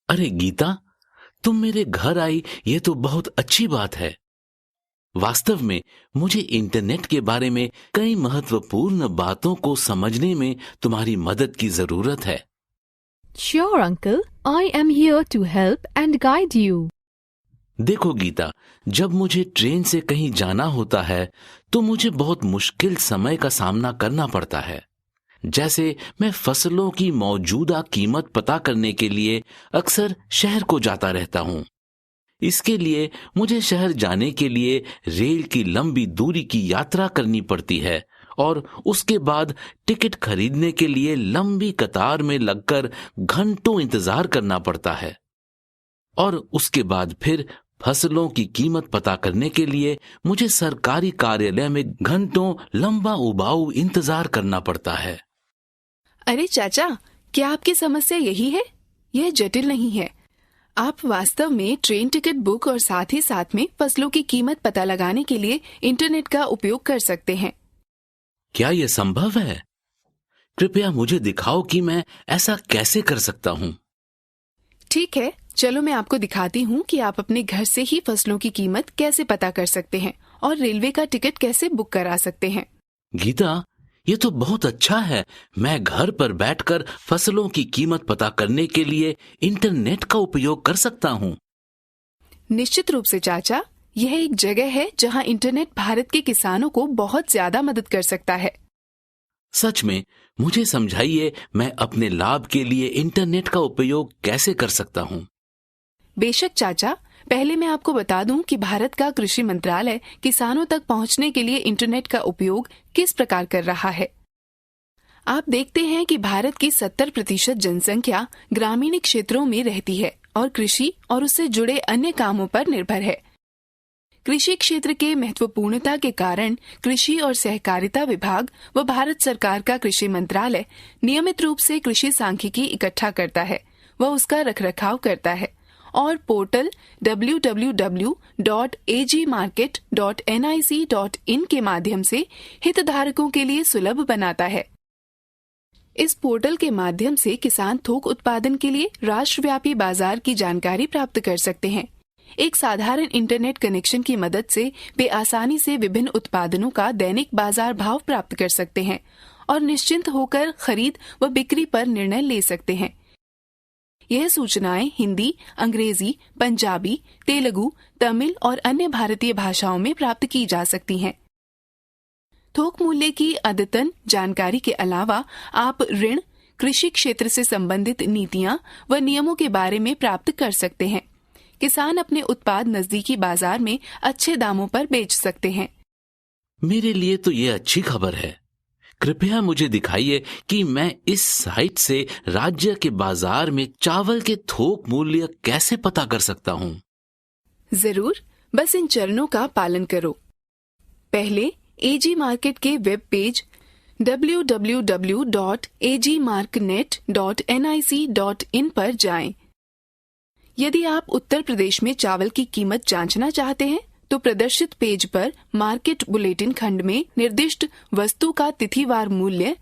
अरे गीता, तुम मेरे घर आई, ये तो बहुत अच्छी बात है। वास्तव में मुझे इंटरनेट के बारे में कई महत्वपूर्ण बातों को समझने में तुम्हारी मदद की जरूरत है। Sure, uncle. I am here to help and guide you. देखो गीता, जब मुझे ट्रेन से कहीं जाना होता है तो मुझे बहुत मुश्किल समय का सामना करना पड़ता है। जैसे मैं फसलों की मौजूदा कीमत पता करने के लिए अक्सर शहर को जाता रहता हूँ। इसके लिए मुझे शहर जाने के लिए रेल की लंबी दूरी की यात्रा करनी पड़ती है और उसके बाद टिकट खरीदने के लिए लंबी कतार में लगकर घंटों इंतजार करना पड़ता है। और उसके बाद फिर फसलों की कीमत पता करने के लिए मुझे सरकारी कार्यालय में घंटों लंबा उबाऊ इंतजार करना पड़ता है। अरे चाचा, क्या आपकी समस्या यही है? यह जटिल नहीं है। आप वास्तव में ट्रेन टिकट बुक और साथ ही साथ में फसलों की कीमत पता लगाने के लिए इंटरनेट का उपयोग कर सकते हैं। क्या यह संभव है? कृपया मुझे दिखाओ कि मैं ऐसा कैसे कर सकता हूँ। ठीक है, चलो मैं आपको दिखाती हूँ कि आप अपने घर से ही फसलों की कीमत कैसे पता कर सकते हैं और रेलवे का टिकट कैसे बुक करा सकते हैं। गीता, ये तो बहुत अच्छा है। मैं घर पर बैठकर फसलों की कीमत पता करने के लिए इंटरनेट का उपयोग कर सकता हूँ। निश्चित रूप से चाचा, यह एक जगह है जहाँ इंटरनेट भारत के किसानों को बहुत ज्यादा मदद कर सकता है। सच में, मुझे समझाइए, मैं अपने लाभ के लिए इंटरनेट का उपयोग कैसे कर सकता हूँ। बेशक चाचा, पहले मैं आपको बता दूं कि भारत का कृषि मंत्रालय किसानों तक पहुंचने के लिए इंटरनेट का उपयोग किस प्रकार कर रहा है। आप देखते हैं कि भारत की 70% जनसंख्या ग्रामीण क्षेत्रों में रहती है और कृषि और उससे जुड़े अन्य कामों पर निर्भर है। कृषि क्षेत्र के महत्वपूर्णता के कारण कृषि और सहकारिता विभाग व भारत सरकार का कृषि मंत्रालय नियमित रूप से कृषि सांख्यिकी इकट्ठा करता है व उसका रखरखाव करता है और पोर्टल www.agmarket.nic.in के माध्यम से हितधारकों के लिए सुलभ बनाता है। इस पोर्टल के माध्यम से किसान थोक उत्पादन के लिए राष्ट्रव्यापी बाजार की जानकारी प्राप्त कर सकते हैं। एक साधारण इंटरनेट कनेक्शन की मदद से वे आसानी से विभिन्न उत्पादनों का दैनिक बाजार भाव प्राप्त कर सकते हैं और निश्चिंत होकर खरीद व बिक्री पर निर्णय ले सकते हैं। यह सूचनाएं हिंदी, अंग्रेजी, पंजाबी, तेलुगु, तमिल और अन्य भारतीय भाषाओं में प्राप्त की जा सकती हैं। थोक मूल्य की अद्यतन जानकारी के अलावा आप ऋण, कृषि क्षेत्र से संबंधित नीतियां व नियमों के बारे में प्राप्त कर सकते हैं। किसान अपने उत्पाद नजदीकी बाजार में अच्छे दामों पर बेच सकते हैं। मेरे लिए तो ये अच्छी खबर है। कृपया मुझे दिखाइए कि मैं इस साइट से राज्य के बाजार में चावल के थोक मूल्य कैसे पता कर सकता हूँ। जरूर, बस इन चरणों का पालन करो। पहले एजी मार्केट के वेब पेज www.agmarknet.nic.in पर जाएं। यदि आप उत्तर प्रदेश में चावल की कीमत जांचना चाहते हैं तो प्रदर्शित पेज पर मार्केट बुलेटिन खंड में निर्दिष्ट वस्तु का तिथिवार मूल्य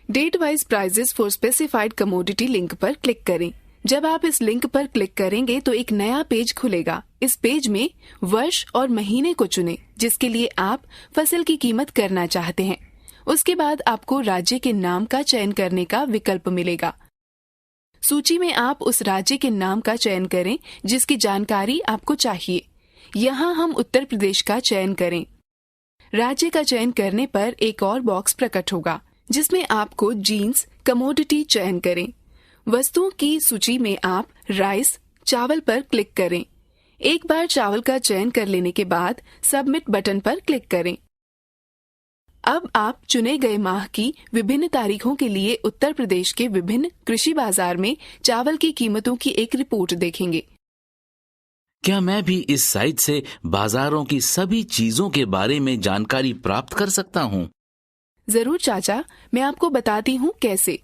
date wise prices for specified commodity link पर क्लिक करें। जब आप इस लिंक पर क्लिक करेंगे तो एक नया पेज खुलेगा। इस पेज में वर्ष और महीने को चुनें जिसके लिए आप फसल की कीमत करना चाहते हैं। उसके बाद आपको राज्य के नाम का चयन करने का विकल्प मिलेगा। सूची में आप उस राज्य के नाम का चयन करें जिसकी जानकारी आपको चाहिए। यहाँ हम उत्तर प्रदेश का चयन करें। राज्य का चयन करने पर एक और बॉक्स प्रकट होगा जिसमें आपको जीन्स कमोडिटी चयन करें। वस्तुओं की सूची में आप राइस चावल पर क्लिक करें। एक बार चावल का चयन कर लेने के बाद सबमिट बटन पर क्लिक करें। अब आप चुने गए माह की विभिन्न तारीखों के लिए उत्तर प्रदेश के विभिन्न कृषि बाजार में चावल की कीमतों की एक रिपोर्ट देखेंगे। क्या मैं भी इस साइट से बाजारों की सभी चीजों के बारे में जानकारी प्राप्त कर सकता हूँ? जरूर चाचा, मैं आपको बताती हूँ कैसे।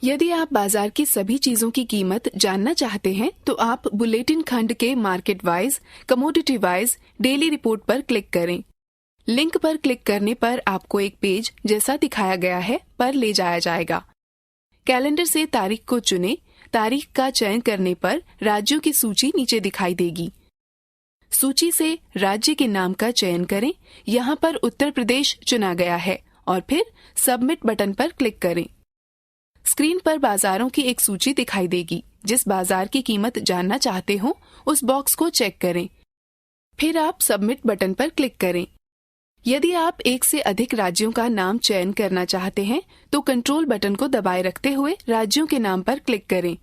यदि आप बाजार की सभी चीजों की कीमत जानना चाहते हैं तो आप बुलेटिन खंड के market wise, commodity wise, daily report पर क्लिक करें। लिंक पर क्लिक करने पर आपको एक पेज जैसा दिखाया गया है पर ले जाया जाएगा। कैलेंडर से तारीख को चुनें तारीख का चयन करने पर राज्यों की सूची नीचे दिखाई देगी। सूची से राज्य के नाम का चयन करें। यहाँ पर उत्तर प्रदेश चुना गया है और फिर सबमिट बटन पर क्लिक करें। स्क्रीन पर बाजारों की एक सूची दिखाई देगी। जिस बाजार की कीमत जानना चाहते हो उस बॉक्स को चेक करें। फिर आप सबमिट बटन पर क्लिक करें। यदि आप एक से अधिक राज्यों का नाम चयन करना चाहते हैं तो कंट्रोल बटन को दबाए रखते हुए राज्यों के नाम पर क्लिक करें।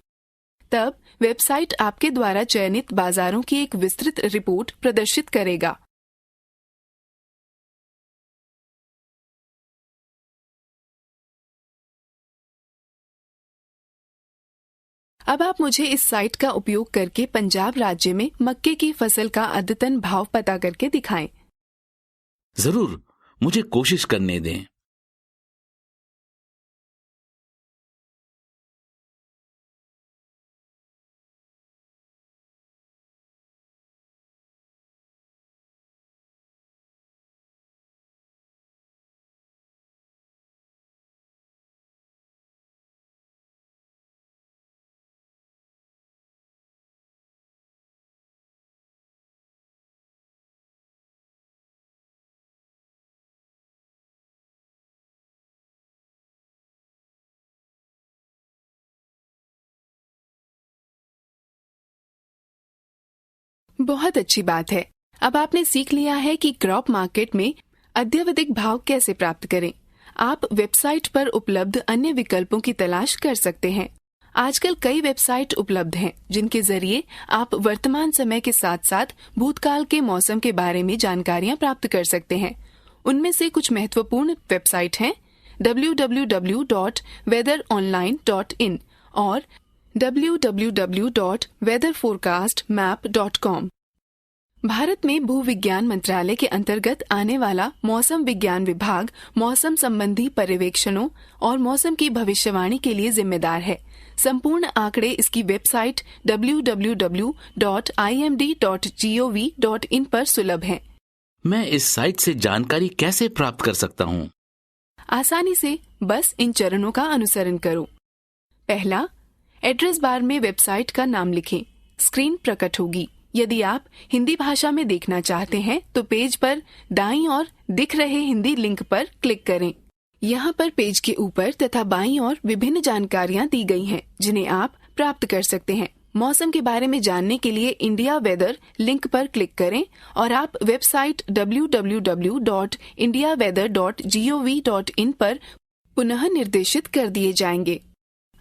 तब वेबसाइट आपके द्वारा चयनित बाजारों की एक विस्तृत रिपोर्ट प्रदर्शित करेगा। अब आप मुझे इस साइट का उपयोग करके पंजाब राज्य में मक्के की फसल का अद्यतन भाव पता करके दिखाएं। जरूर, मुझे कोशिश करने दें। बहुत अच्छी बात है। अब आपने सीख लिया है कि क्रॉप मार्केट में अद्यावधिक भाव कैसे प्राप्त करें। आप वेबसाइट पर उपलब्ध अन्य विकल्पों की तलाश कर सकते हैं। आजकल कई वेबसाइट उपलब्ध हैं जिनके जरिए आप वर्तमान समय के साथ साथ भूतकाल के मौसम के बारे में जानकारियां प्राप्त कर सकते हैं। उनमें से कुछ महत्वपूर्ण वेबसाइट हैं www.weatheronline.in और www.weatherforecastmap.com। भारत में भूविज्ञान मंत्रालय के अंतर्गत आने वाला मौसम विज्ञान विभाग मौसम संबंधी पर्यवेक्षणों और मौसम की भविष्यवाणी के लिए जिम्मेदार है। संपूर्ण आंकड़े इसकी वेबसाइट www.imd.gov.in पर सुलभ हैं। मैं इस साइट से जानकारी कैसे प्राप्त कर सकता हूँ? आसानी से बस इन चरणों का अनुसरण करो। पहला, एड्रेस बार में वेबसाइट का नाम लिखें। स्क्रीन प्रकट होगी। यदि आप हिंदी भाषा में देखना चाहते हैं तो पेज पर दाईं ओर दिख रहे हिंदी लिंक पर क्लिक करें। यहाँ पर पेज के ऊपर तथा बाईं ओर विभिन्न जानकारियाँ दी गई हैं जिन्हें आप प्राप्त कर सकते हैं। मौसम के बारे में जानने के लिए इंडिया वेदर लिंक पर क्लिक करें और आप वेबसाइट www.indiaweather.gov.in पर पुनः निर्देशित कर दिए जाएंगे।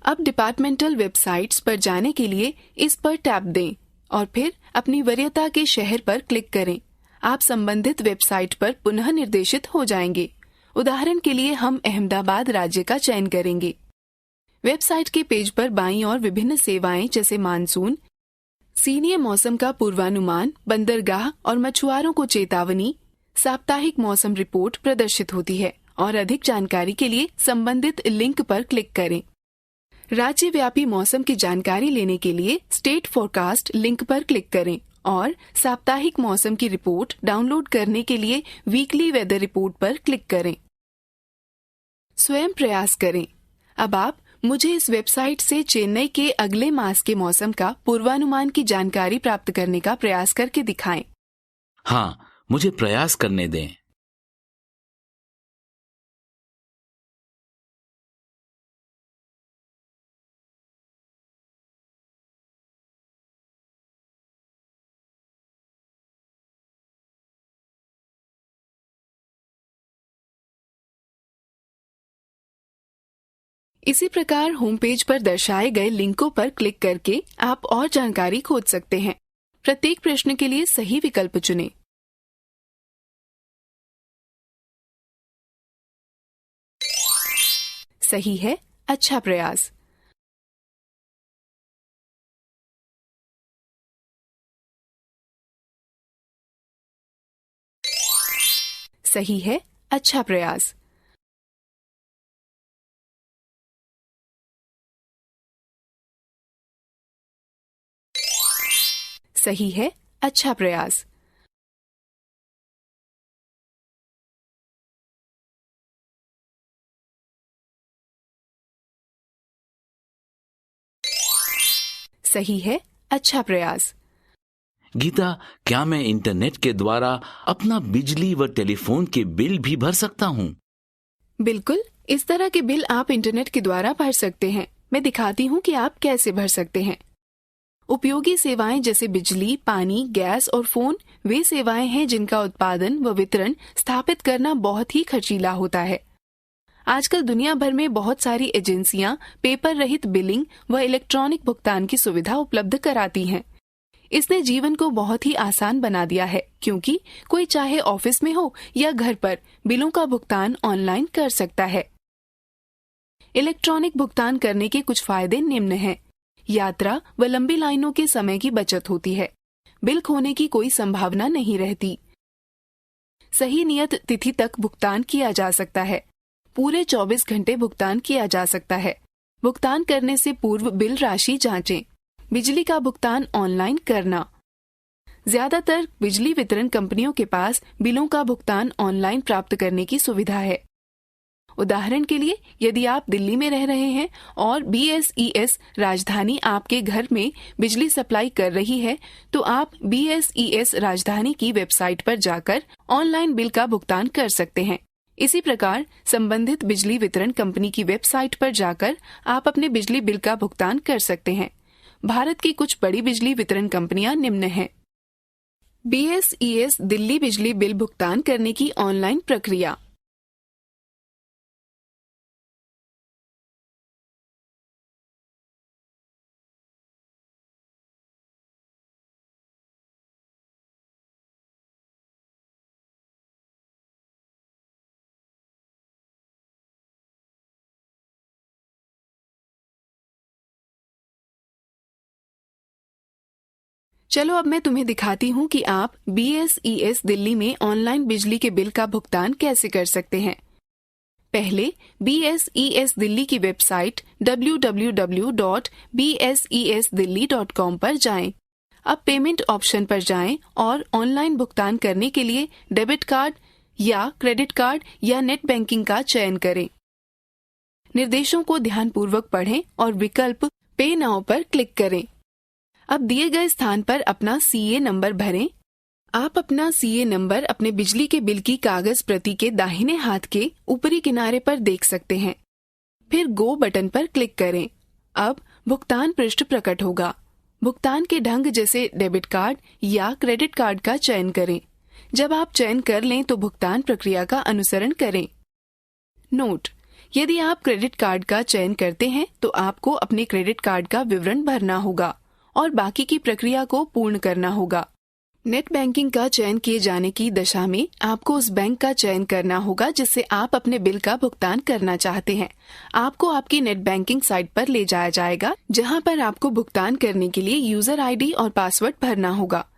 अब डिपार्टमेंटल वेबसाइट्स पर जाने के लिए इस पर टैप दें और फिर अपनी वरीयता के शहर पर क्लिक करें। आप संबंधित वेबसाइट पर पुनः निर्देशित हो जाएंगे। उदाहरण के लिए हम अहमदाबाद राज्य का चयन करेंगे। वेबसाइट के पेज पर बाईं ओर विभिन्न सेवाएं जैसे मानसून, सीनियर मौसम का पूर्वानुमान, बंदरगाह और मछुआरों को चेतावनी, साप्ताहिक मौसम रिपोर्ट प्रदर्शित होती है और अधिक जानकारी के लिए संबंधित लिंक पर क्लिक करें। राज्यव्यापी मौसम की जानकारी लेने के लिए स्टेट फोरकास्ट लिंक पर क्लिक करें और साप्ताहिक मौसम की रिपोर्ट डाउनलोड करने के लिए वीकली वेदर रिपोर्ट पर क्लिक करें। स्वयं प्रयास करें। अब आप मुझे इस वेबसाइट से चेन्नई के अगले मास के मौसम का पूर्वानुमान की जानकारी प्राप्त करने का प्रयास करके दिखाएं। हाँ, मुझे प्रयास करने दें। इसी प्रकार होम पेज पर दर्शाए गए लिंकों पर क्लिक करके आप और जानकारी खोज सकते हैं। प्रत्येक प्रश्न के लिए सही विकल्प चुनें। सही है, अच्छा प्रयास। सही है, अच्छा प्रयास। सही है, अच्छा प्रयास। सही है, अच्छा प्रयास। गीता, क्या मैं इंटरनेट के द्वारा अपना बिजली व टेलीफोन के बिल भी भर सकता हूँ? बिल्कुल, इस तरह के बिल आप इंटरनेट के द्वारा भर सकते हैं। मैं दिखाती हूँ कि आप कैसे भर सकते हैं। उपयोगी सेवाएं जैसे बिजली, पानी, गैस और फोन वे सेवाएं हैं जिनका उत्पादन व वितरण स्थापित करना बहुत ही खर्चीला होता है। आजकल दुनिया भर में बहुत सारी एजेंसियां पेपर रहित बिलिंग व इलेक्ट्रॉनिक भुगतान की सुविधा उपलब्ध कराती हैं। इसने जीवन को बहुत ही आसान बना दिया है, क्योंकि कोई चाहे ऑफिस में हो या घर पर बिलों का भुगतान ऑनलाइन कर सकता है। इलेक्ट्रॉनिक भुगतान करने के कुछ फायदे निम्न हैं। यात्रा व लंबी लाइनों के समय की बचत होती है। बिल खोने की कोई संभावना नहीं रहती। सही नियत तिथि तक भुगतान किया जा सकता है। पूरे 24 घंटे भुगतान किया जा सकता है। भुगतान करने से पूर्व बिल राशि जांचें। बिजली का भुगतान ऑनलाइन करना। ज्यादातर बिजली वितरण कंपनियों के पास बिलों का भुगतान ऑनलाइन प्राप्त करने की सुविधा है। उदाहरण के लिए, यदि आप दिल्ली में रह रहे हैं और BSES राजधानी आपके घर में बिजली सप्लाई कर रही है, तो आप BSES राजधानी की वेबसाइट पर जाकर ऑनलाइन बिल का भुगतान कर सकते हैं। इसी प्रकार संबंधित बिजली वितरण कंपनी की वेबसाइट पर जाकर आप अपने बिजली बिल का भुगतान कर सकते हैं। भारत की कुछ बड़ी बिजली वितरण कंपनियां निम्न हैं। BSES दिल्ली बिजली बिल भुगतान करने की ऑनलाइन प्रक्रिया। चलो अब मैं तुम्हें दिखाती हूँ कि आप BSES दिल्ली में ऑनलाइन बिजली के बिल का भुगतान कैसे कर सकते हैं। पहले BSES दिल्ली की वेबसाइट www.bsesdelhi.com पर जाएं। अब पेमेंट ऑप्शन पर जाएं और ऑनलाइन भुगतान करने के लिए डेबिट कार्ड या क्रेडिट कार्ड या नेट बैंकिंग का चयन करें। निर्देशों को ध्यानपूर्वक पढ़ें और विकल्प पे नाउ पर क्लिक करें। अब दिए गए स्थान पर अपना CA नंबर भरें। आप अपना CA नंबर अपने बिजली के बिल की कागज प्रति के दाहिने हाथ के ऊपरी किनारे पर देख सकते हैं। फिर गो बटन पर क्लिक करें। अब भुगतान पृष्ठ प्रकट होगा। भुगतान के ढंग जैसे डेबिट कार्ड या क्रेडिट कार्ड का चयन करें। जब आप चयन कर लें तो भुगतान प्रक्रिया का अनुसरण करें। नोट: यदि आप क्रेडिट कार्ड का चयन करते हैं तो आपको अपने क्रेडिट कार्ड का विवरण भरना होगा और बाकी की प्रक्रिया को पूर्ण करना होगा। नेट बैंकिंग का चयन किए जाने की दशा में आपको उस बैंक का चयन करना होगा जिससे आप अपने बिल का भुगतान करना चाहते हैं। आपको आपकी नेट बैंकिंग साइट पर ले जाया जाएगा, जहां पर आपको भुगतान करने के लिए यूजर ID और पासवर्ड भरना होगा।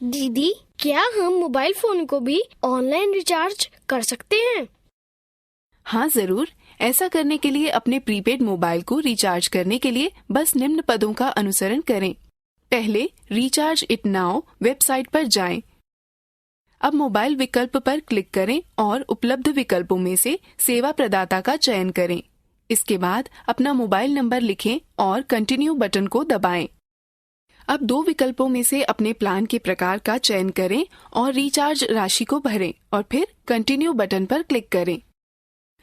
दीदी, क्या हम मोबाइल फोन को भी ऑनलाइन रिचार्ज कर सकते हैं? हाँ जरूर। ऐसा करने के लिए अपने प्रीपेड मोबाइल को रिचार्ज करने के लिए बस निम्न पदों का अनुसरण करें। पहले रिचार्ज इट नाउ वेबसाइट पर जाएं। अब मोबाइल विकल्प पर क्लिक करें और उपलब्ध विकल्पों में से सेवा प्रदाता का चयन करें। इसके बाद अपना मोबाइल नंबर लिखें और कंटिन्यू बटन को दबाएं। अब दो विकल्पों में से अपने प्लान के प्रकार का चयन करें और रिचार्ज राशि को भरें और फिर कंटिन्यू बटन पर क्लिक करें।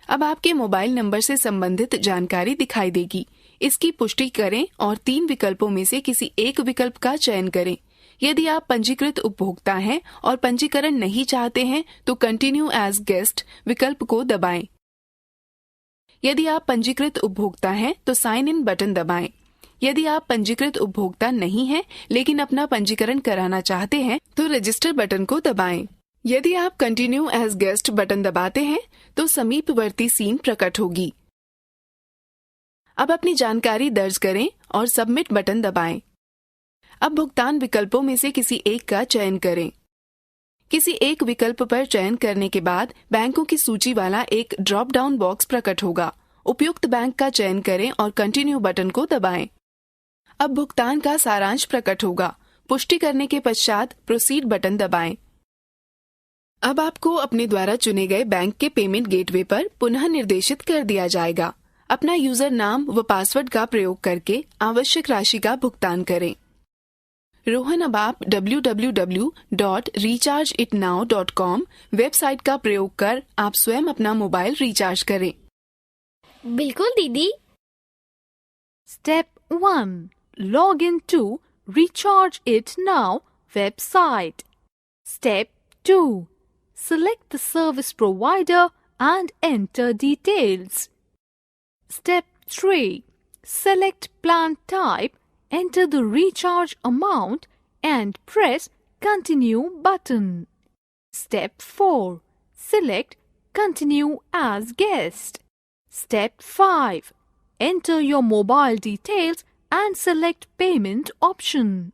अब आपके मोबाइल नंबर से संबंधित जानकारी दिखाई देगी। इसकी पुष्टि करें और 3 विकल्पों में से किसी एक विकल्प का चयन करें। यदि आप पंजीकृत उपभोक्ता हैं और पंजीकरण नहीं चाहते हैं तो कंटिन्यू एज गेस्ट विकल्प को दबाएं। यदि आप पंजीकृत उपभोक्ता हैं तो साइन इन बटन दबाएं। यदि आप पंजीकृत उपभोक्ता नहीं हैं लेकिन अपना पंजीकरण कराना चाहते हैं तो रजिस्टर बटन को दबाएं। यदि आप कंटिन्यू एज गेस्ट बटन दबाते हैं तो समीपवर्ती सीन प्रकट होगी। अब अपनी जानकारी दर्ज करें और सबमिट बटन दबाएं। अब भुगतान विकल्पों में से किसी एक का चयन करें। किसी एक विकल्प पर चयन करने के बाद बैंकों की सूची वाला एक ड्रॉप डाउन बॉक्स प्रकट होगा। उपयुक्त बैंक का चयन करें और कंटिन्यू बटन को दबाएं। अब भुगतान का सारांश प्रकट होगा। पुष्टि करने के पश्चात प्रोसीड बटन दबाएं। अब आपको अपने द्वारा चुने गए बैंक के पेमेंट गेटवे पर पुनः निर्देशित कर दिया जाएगा। अपना यूजर नाम व पासवर्ड का प्रयोग करके आवश्यक राशि का भुगतान करें। रोहन, अब आप www.rechargeitnow.com वेबसाइट का प्रयोग कर आप स्वयं अपना मोबाइल रिचार्ज करें। बिल्कुल दीदी। Step 1. Log in to Recharge It Now website. Step 2. Select the service provider and enter details. Step 3. Select plan type, enter the recharge amount and press Continue button. Step 4. Select Continue as guest. Step 5. Enter your mobile details and select payment option.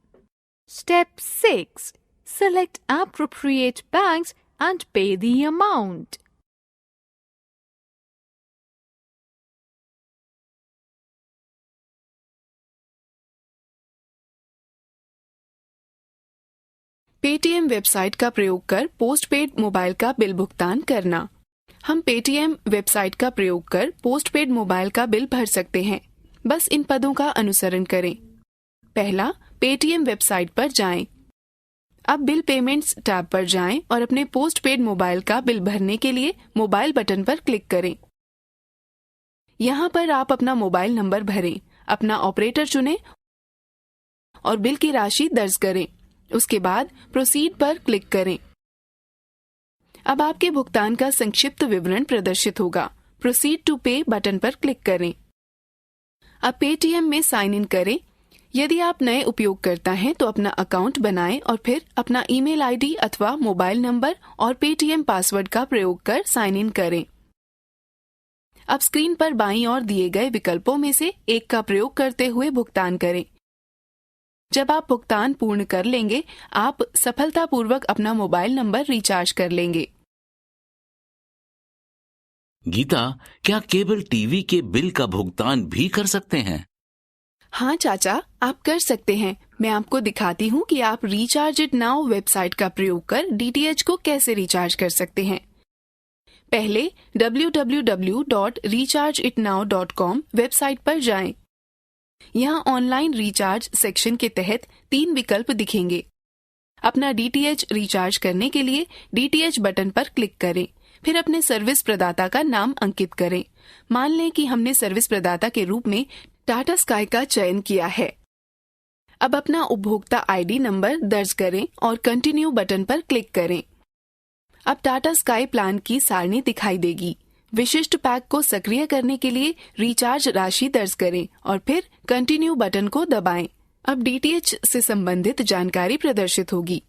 Step 6. Select appropriate banks and pay the amount. Paytm website का प्रयोग कर postpaid mobile का bill भुगतान करना। हम Paytm website का प्रयोग कर पोस्टपेड मोबाइल का बिल भर सकते हैं। बस इन पदों का अनुसरण करें। पहला, पेटीएम वेबसाइट पर जाएं। अब बिल पेमेंट्स टैब पर जाएं और अपने पोस्टपेड मोबाइल का बिल भरने के लिए मोबाइल बटन पर क्लिक करें। यहाँ पर आप अपना मोबाइल नंबर भरें, अपना ऑपरेटर चुनें और बिल की राशि दर्ज करें। उसके बाद प्रोसीड पर क्लिक करें। अब आपके भुगतान का संक्षिप्त विवरण प्रदर्शित होगा। प्रोसीड टू पे बटन पर क्लिक करें। अब पेटीएम में साइन इन करें। यदि आप नए उपयोगकर्ता हैं तो अपना अकाउंट बनाएं और फिर अपना ईमेल आईडी अथवा मोबाइल नंबर और पेटीएम पासवर्ड का प्रयोग कर साइन इन करें। अब स्क्रीन पर बाईं ओर दिए गए विकल्पों में से एक का प्रयोग करते हुए भुगतान करें। जब आप भुगतान पूर्ण कर लेंगे, आप सफलतापूर्वक अपना मोबाइल नंबर रिचार्ज कर लेंगे। गीता, क्या केबल टीवी के बिल का भुगतान भी कर सकते हैं? हाँ चाचा, आप कर सकते हैं। मैं आपको दिखाती हूँ कि आप रिचार्ज इट नाउ वेबसाइट का प्रयोग कर डीटीएच को कैसे रिचार्ज कर सकते हैं। पहले www.rechargeitnow.com वेबसाइट पर जाएं। यहाँ ऑनलाइन रिचार्ज सेक्शन के तहत 3 विकल्प दिखेंगे। अपना डीटीएच रिचार्ज करने के लिए डीटीएच बटन पर क्लिक करें, फिर अपने सर्विस प्रदाता का नाम अंकित करें। मान लें कि हमने सर्विस प्रदाता के रूप में टाटा स्काई का चयन किया है। अब अपना उपभोक्ता आईडी नंबर दर्ज करें और कंटिन्यू बटन पर क्लिक करें। अब टाटा स्काई प्लान की सारणी दिखाई देगी। विशिष्ट पैक को सक्रिय करने के लिए रिचार्ज राशि दर्ज करें और फिर कंटिन्यू बटन को दबाएं। अब डीटीएच से संबंधित जानकारी प्रदर्शित होगी।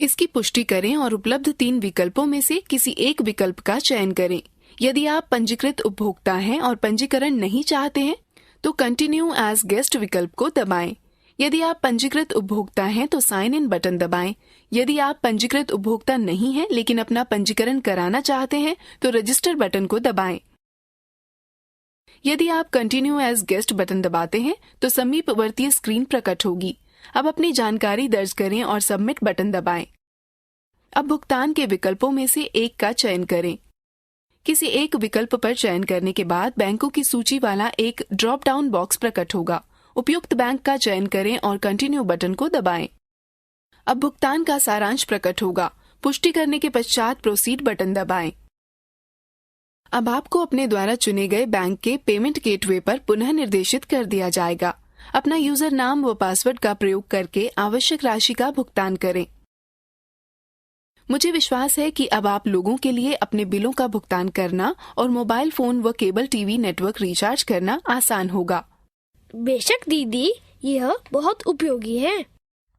इसकी पुष्टि करें और उपलब्ध 3 विकल्पों में से किसी एक विकल्प का चयन करें। यदि आप पंजीकृत उपभोक्ता हैं और पंजीकरण नहीं चाहते हैं तो कंटिन्यू एज गेस्ट विकल्प को दबाएं। यदि आप पंजीकृत उपभोक्ता हैं तो साइन इन बटन दबाएं। यदि आप पंजीकृत उपभोक्ता नहीं हैं लेकिन अपना पंजीकरण कराना चाहते हैं तो रजिस्टर बटन को दबाएं। यदि आप कंटिन्यू एज गेस्ट बटन दबाते हैं तो समीपवर्ती स्क्रीन प्रकट होगी। अब अपनी जानकारी दर्ज करें और सबमिट बटन दबाएं। अब भुगतान के विकल्पों में से एक का चयन करें। किसी एक विकल्प पर चयन करने के बाद बैंकों की सूची वाला एक ड्रॉप डाउन बॉक्स प्रकट होगा। उपयुक्त बैंक का चयन करें और कंटिन्यू बटन को दबाएं। अब भुगतान का सारांश प्रकट होगा। पुष्टि करने के पश्चात प्रोसीड बटन दबाएं। अब आपको अपने द्वारा चुने गए बैंक के पेमेंट गेटवे पर पुनः निर्देशित कर दिया जाएगा। अपना यूजर नाम व पासवर्ड का प्रयोग करके आवश्यक राशि का भुगतान करें। मुझे विश्वास है कि अब आप लोगों के लिए अपने बिलों का भुगतान करना और मोबाइल फोन व केबल टीवी नेटवर्क रिचार्ज करना आसान होगा। बेशक दीदी, यह बहुत उपयोगी है।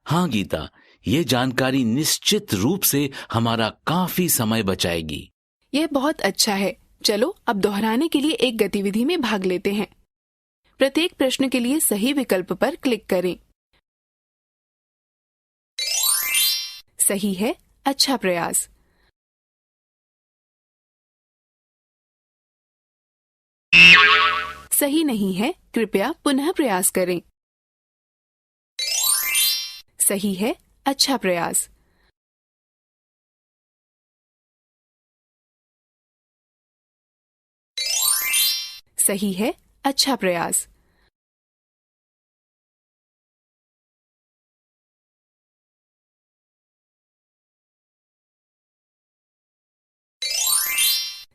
हाँ गीता, ये जानकारी निश्चित रूप से हमारा काफी समय बचाएगी। यह बहुत अच्छा है। चलो अब दोहराने के लिए एक गतिविधि में भाग लेते हैं। प्रत्येक प्रश्न के लिए सही विकल्प पर क्लिक करें। सही है, अच्छा प्रयास। सही नहीं है, कृपया पुनः प्रयास करें। सही है, अच्छा प्रयास। सही है, अच्छा प्रयास।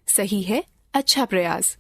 सही है, अच्छा प्रयास।